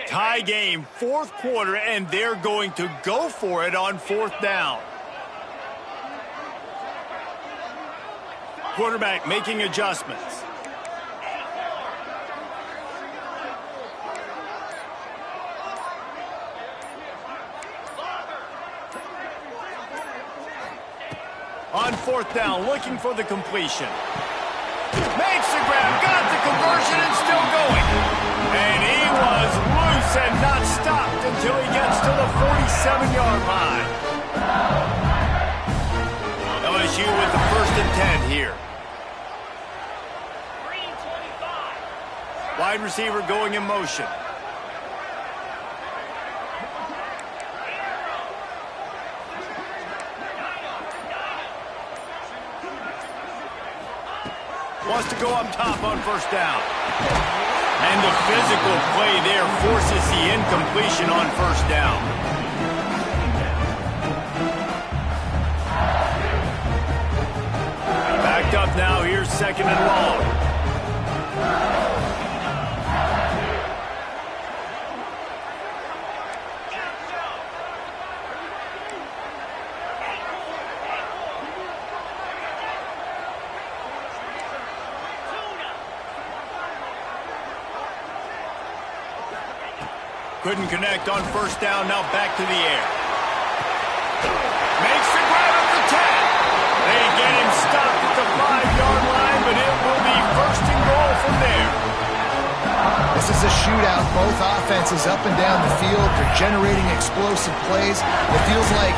Tie game, fourth quarter, and they're going to go for it on fourth down. Quarterback making adjustments. On fourth down, looking for the completion. Makes the grab, got the conversion, and still going. And he was loose and not stopped until he gets to the 47-yard line. LSU with the 1st and 10 here. Wide receiver going in motion. Wants to go up top on first down. And the physical play there forces the incompletion on first down. Backed up now, here's 2nd and long. Couldn't connect on first down, now back to the air. Makes the grab at the 10. They get him stopped at the 5-yard line, but it will be 1st and goal from there. This is a shootout. Both offenses up and down the field. They're generating explosive plays. It feels like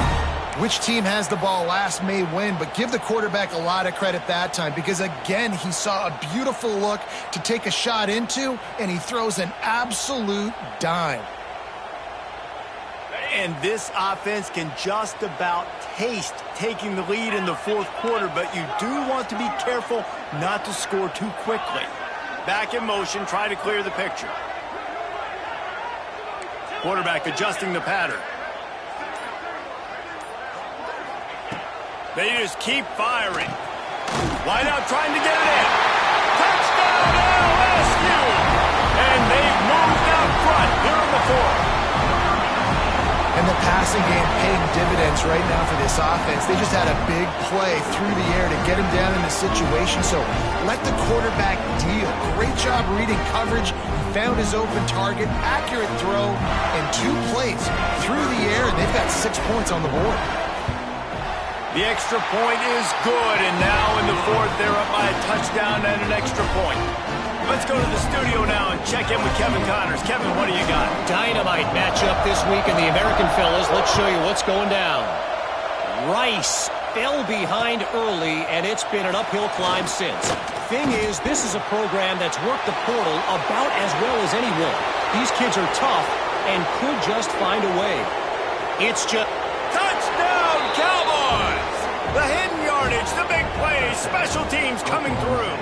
which team has the ball last may win, but give the quarterback a lot of credit that time because, again, he saw a beautiful look to take a shot into, and he throws an absolute dime. And this offense can just about taste taking the lead in the fourth quarter, but you do want to be careful not to score too quickly. Back in motion, try to clear the picture. Quarterback adjusting the pattern. They just keep firing. Wide out trying to get it in. Touchdown LSU! And they've moved out front here in the fourth. And the passing game paying dividends right now for this offense. They just had a big play through the air to get him down in the situation. So let the quarterback deal. Great job reading coverage. He found his open target, accurate throw, and 2 plays through the air, and they've got 6 points on the board. The extra point is good, and now in the fourth, they're up by a touchdown and an extra point. Let's go to the studio now and check in with Kevin Connors. Kevin, what do you got? Dynamite matchup this week in the American fellas. Let's show you what's going down. Rice fell behind early, and it's been an uphill climb since. Thing is, this is a program that's worked the portal about as well as anyone. These kids are tough and could just find a way. It's just... Touchdown, Cowboys! The hidden yardage, the big plays, special teams coming through.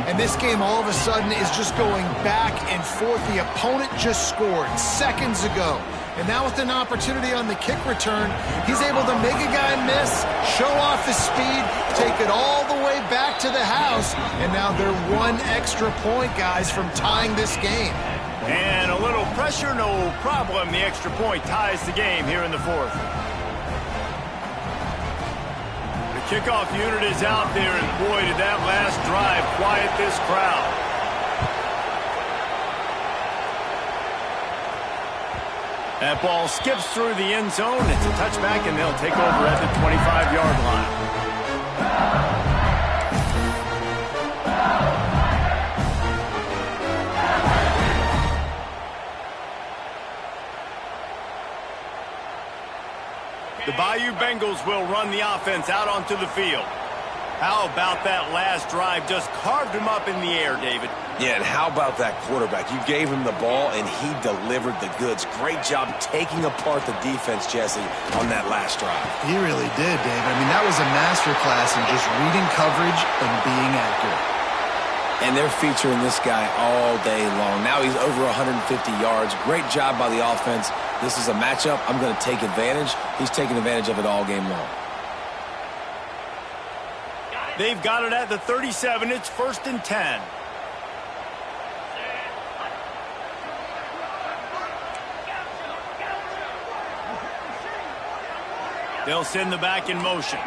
And this game all of a sudden is just going back and forth. The opponent just scored seconds ago. And now with an opportunity on the kick return, he's able to make a guy miss, show off his speed, take it all the way back to the house. And now they're 1 extra point, guys, from tying this game. And a little pressure, no problem. The extra point ties the game here in the fourth. Kickoff unit is out there, and boy, did that last drive quiet this crowd. That ball skips through the end zone. It's a touchback, and they'll take over at the 25-yard line. The Bayou Bengals will run the offense out onto the field. How about that last drive? Just carved him up in the air, David. Yeah, and how about that quarterback? You gave him the ball, and he delivered the goods. Great job taking apart the defense, Jesse, on that last drive. He really did, David. I mean, that was a masterclass in just reading coverage and being accurate. And they're featuring this guy all day long. Now he's over 150 yards. Great job by the offense. This is a matchup. I'm going to take advantage. He's taking advantage of it all game long. They've got it at the 37. It's 1st and 10. They'll send the back in motion.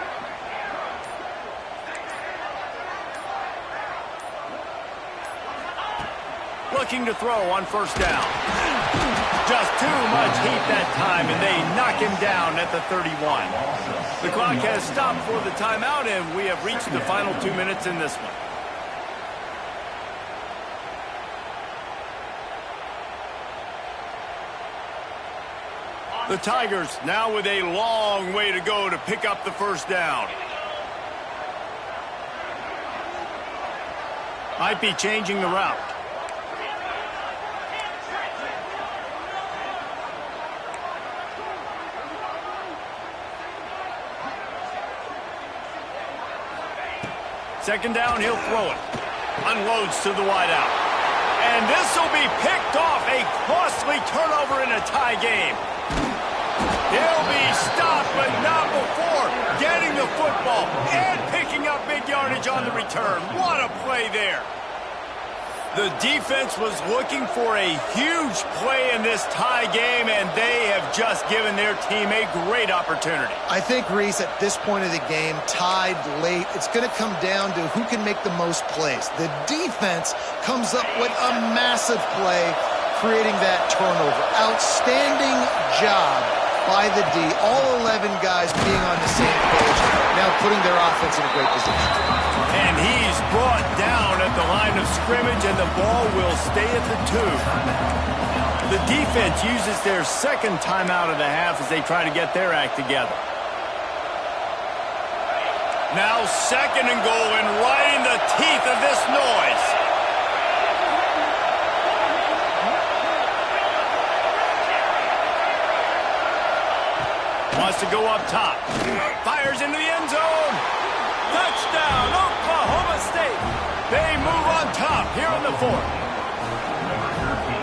Looking to throw on 1st down. Just too much heat that time, and they knock him down at the 31. The clock has stopped for the timeout, and we have reached the final 2 minutes in this one. The Tigers now with a long way to go to pick up the 1st down. Might be changing the route. Second down, he'll throw it. Unloads to the wideout. And this will be picked off. A costly turnover in a tie game. He'll be stopped, but not before getting the football and picking up big yardage on the return. What a play there. The defense was looking for a huge play in this tie game, and they have just given their team a great opportunity. I think, Reese, at this point of the game, tied late, it's going to come down to who can make the most plays. The defense comes up with a massive play, creating that turnover. Outstanding job by the D. All 11 guys being on the same page, now putting their offense in a great position. And he's brought down at the line of scrimmage, and the ball will stay at the 2. The defense uses their second timeout of the half as they try to get their act together. Now 2nd and goal, and right in the teeth of this noise. Wants to go up top. Fires into the end zone. Touchdown, Oklahoma State. They move on top here in the 4th.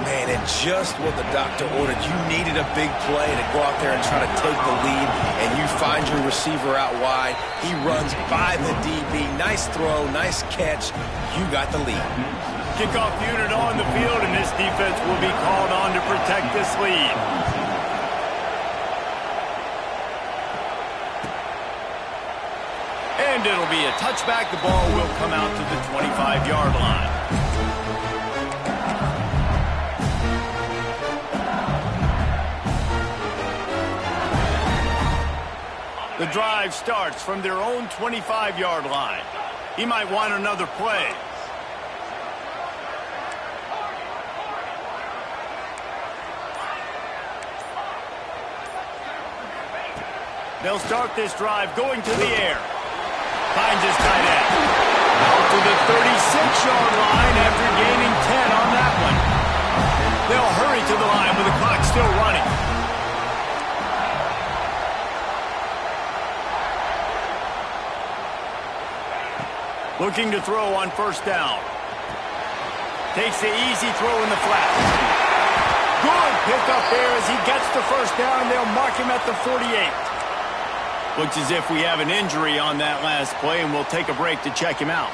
Man, and just what the doctor ordered. You needed a big play to go out there and try to take the lead, and you find your receiver out wide. He runs by the DB. Nice throw, nice catch. You got the lead. Kickoff unit on the field, and this defense will be called on to protect this lead. And it'll be a touchback. The ball will come out to the 25-yard line. The drive starts from their own 25-yard line. He might want another play. They'll start this drive going to the air. Finds his tight end. Out to the 36-yard line after gaining 10 on that one. They'll hurry to the line with the clock still running. Looking to throw on 1st down. Takes the easy throw in the flat. Good pickup there as he gets the 1st down, and they'll mark him at the 48. Looks as if we have an injury on that last play, and we'll take a break to check him out.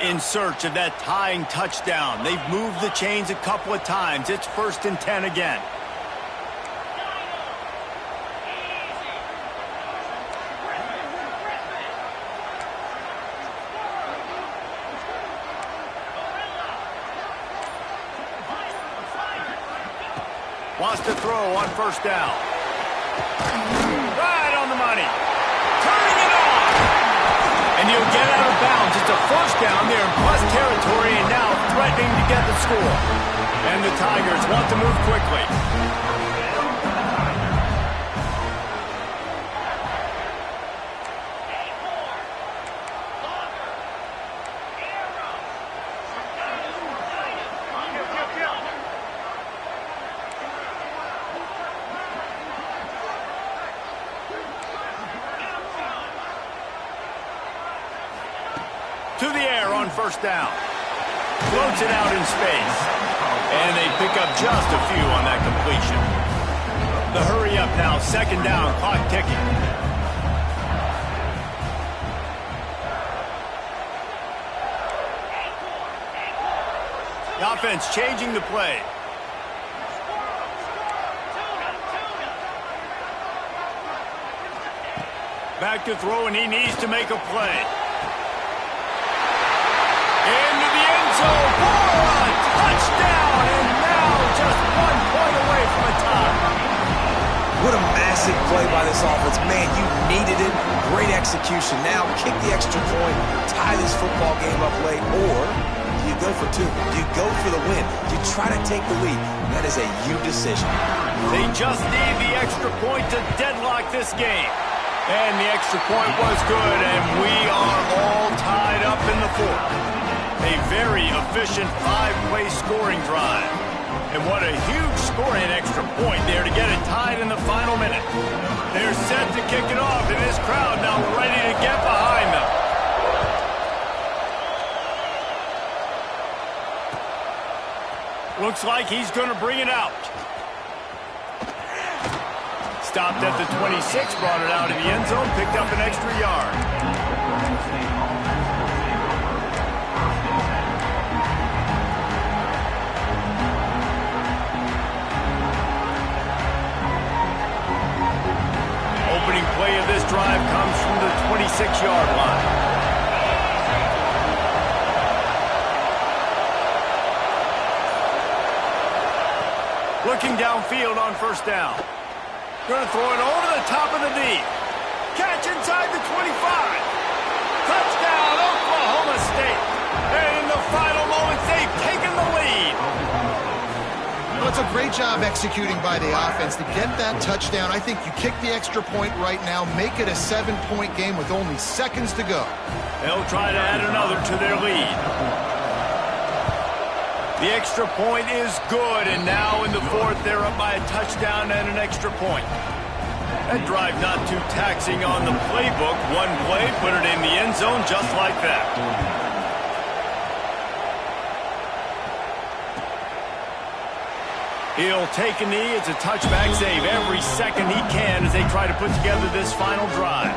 In search of that tying touchdown. They've moved the chains a couple of times. It's 1st and 10 again. Wants to throw on 1st down. Right on the money. Turning it on. And he'll get out of bounds. It's a 1st down there in plus territory, and now threatening to get the score. And the Tigers want to move quickly. To the air on first down. Floats it out in space. And they pick up just a few on that completion. The hurry up now, second down, clock ticking. The offense changing the play. Back to throw, and he needs to make a play. Into the end zone for a touchdown, and now just 1 point away from a tie. What a massive play by this offense. Man, you needed it. Great execution. Now kick the extra point, tie this football game up late, or do you go for two? Do you go for the win? Do you try to take the lead? That is a you decision. They just need the extra point to deadlock this game. And the extra point was good, and we are all tied up in the fourth. A very efficient 5-play scoring drive. And what a huge scoring extra point there to get it tied in the final minute. They're set to kick it off, and this crowd now ready to get behind them. Looks like he's going to bring it out. Stopped at the 26, brought it out of the end zone, picked up an extra yard. Opening play of this drive comes from the 26-yard line. Looking downfield on first down. Going to throw it over the top of the knee. Catch inside the 25. Touchdown, Oklahoma State. And in the final moments, they've taken the lead. Well, it's a great job executing by the offense to get that touchdown. I think you kick the extra point right now, make it a 7-point game with only seconds to go. They'll try to add another to their lead. The extra point is good, and now in the fourth, they're up by a touchdown and an extra point. That drive not too taxing on the playbook. One play, put it in the end zone just like that. He'll take a knee. It's a touchback save every second he can as they try to put together this final drive.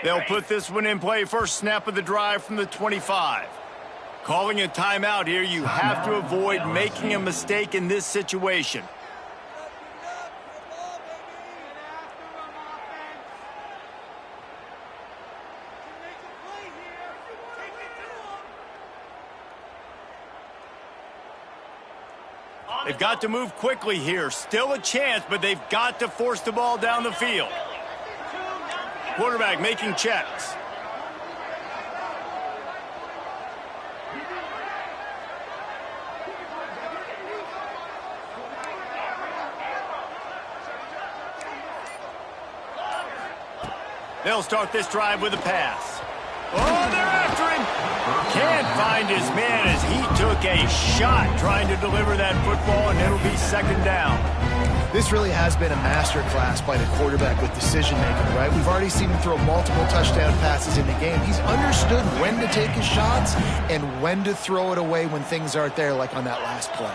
They'll put this one in play. First snap of the drive from the 25. Calling a timeout here. You have to avoid making a mistake in this situation. They They've got to move quickly here. Still a chance, but they've got to force the ball down the field. Quarterback making checks. They'll start this drive with a pass. Oh, they're after him. Can't find his man as he took a shot trying to deliver that football, and it'll be second down. This really has been a masterclass by the quarterback with decision-making, right? We've already seen him throw multiple touchdown passes in the game. He's understood when to take his shots and when to throw it away when things aren't there, like on that last play.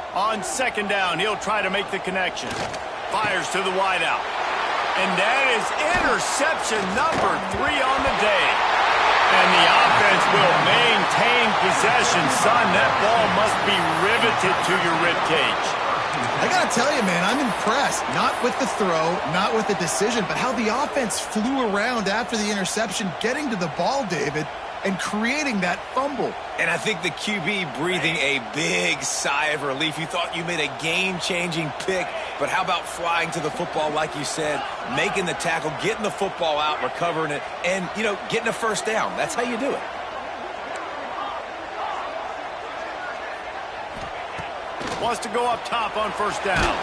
On second down, he'll try to make the connection. Fires to the wideout. And that is interception number 3 on the day. And the offense will maintain possession. Son, that ball must be riveted to your ribcage. I got to tell you, man, I'm impressed. Not with the throw, not with the decision, but how the offense flew around after the interception, getting to the ball, David, and creating that fumble. And I think the QB breathing a big sigh of relief. You thought you made a game-changing pick, but how about flying to the football, like you said, making the tackle, getting the football out, recovering it, and, you know, getting a first down. That's how you do it. Wants to go up top on first down.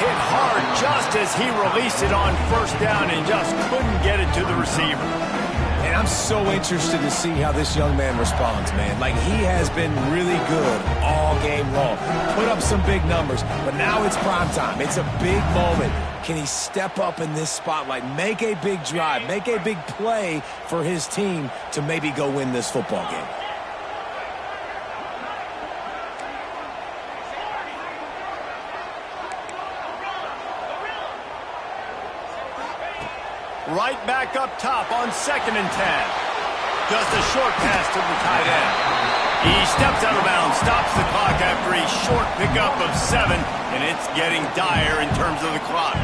Hit hard just as he released it on first down and just couldn't get it to the receiver. And I'm so interested to see how this young man responds, man. Like, he has been really good all game long. Put up some big numbers, but now it's prime time. It's a big moment. Can he step up in this spotlight, make a big drive, make a big play for his team to maybe go win this football game? Right back up top on 2nd and 10. Just a short pass to the tight end. He steps out of bounds, stops the clock after a short pickup of 7, and it's getting dire in terms of the clock.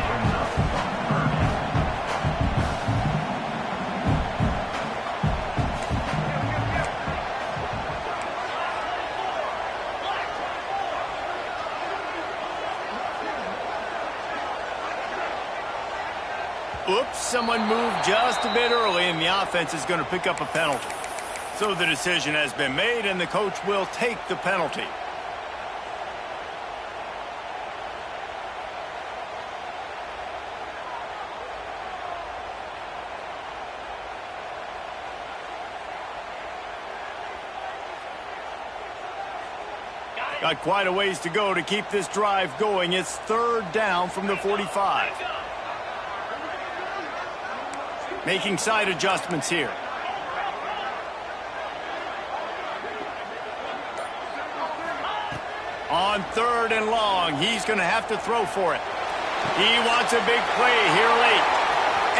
Oops, someone moved just a bit early, and the offense is going to pick up a penalty. So the decision has been made, and the coach will take the penalty. Got quite a ways to go to keep this drive going. It's 3rd down from the 45. Making side adjustments here. On 3rd and long, he's going to have to throw for it. He wants a big play here late.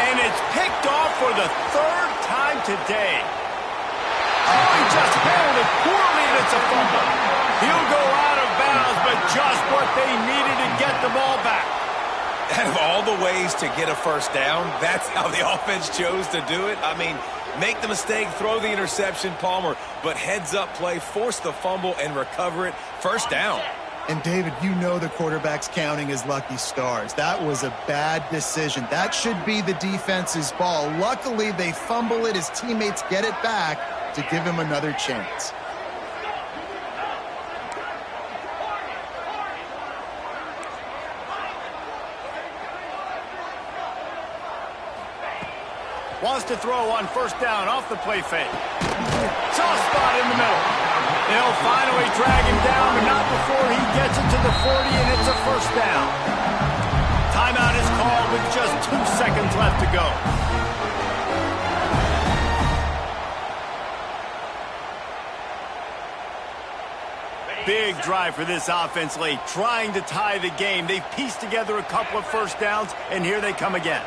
And it's picked off for the 3rd time today. Oh, he just handled it poorly, and it's a fumble. He'll go out of bounds, but just what they needed to get the ball back. Out of all the ways to get a first down, that's how the offense chose to do it. I mean, make the mistake, throw the interception, Palmer, but heads-up play, force the fumble, and recover it. First down. And, David, you know the quarterback's counting his lucky stars. That was a bad decision. That should be the defense's ball. Luckily, they fumble it. His teammates get it back to give him another chance. Wants to throw on first down off the play fake. Soft spot in the middle. They'll finally drag him down, but not before he gets it to the 40, and it's a first down. Timeout is called with just 2 seconds left to go. Big drive for this offense late, trying to tie the game. They've pieced together a couple of first downs, and here they come again.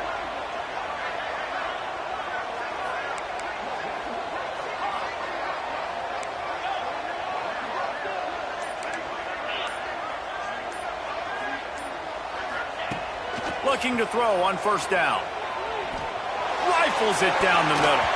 looking to throw on first down. Rifles it down the middle.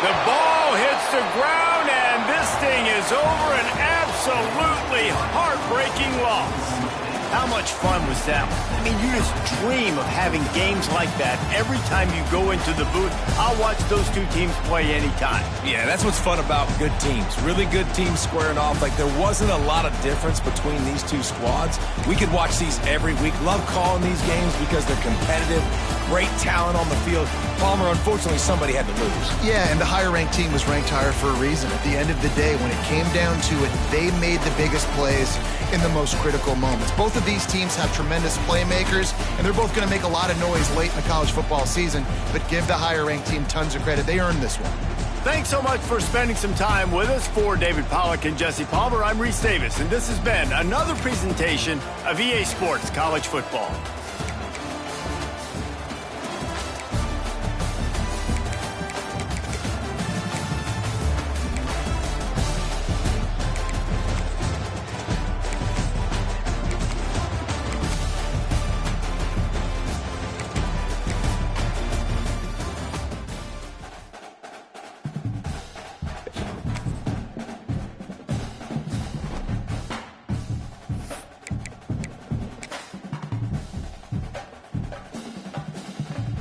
The ball hits the ground, and this thing is over. An absolutely heartbreaking loss. How much fun was that? I mean, you just dream of having games like that every time you go into the booth. I'll watch those two teams play anytime. Yeah, that's what's fun about good teams. Really good teams squaring off. Like, there wasn't a lot of difference between these two squads. We could watch these every week. Love calling these games because they're competitive. Great talent on the field. Palmer, unfortunately, somebody had to lose. Yeah, and the higher-ranked team was ranked higher for a reason. At the end of the day, when it came down to it, they made the biggest plays in the most critical moments. Both of these teams have tremendous playmakers, and they're both going to make a lot of noise late in the college football season, but give the higher-ranked team tons of credit. They earned this one. Thanks so much for spending some time with us. For David Pollack and Jesse Palmer, I'm Reese Davis, and this has been another presentation of EA Sports College Football.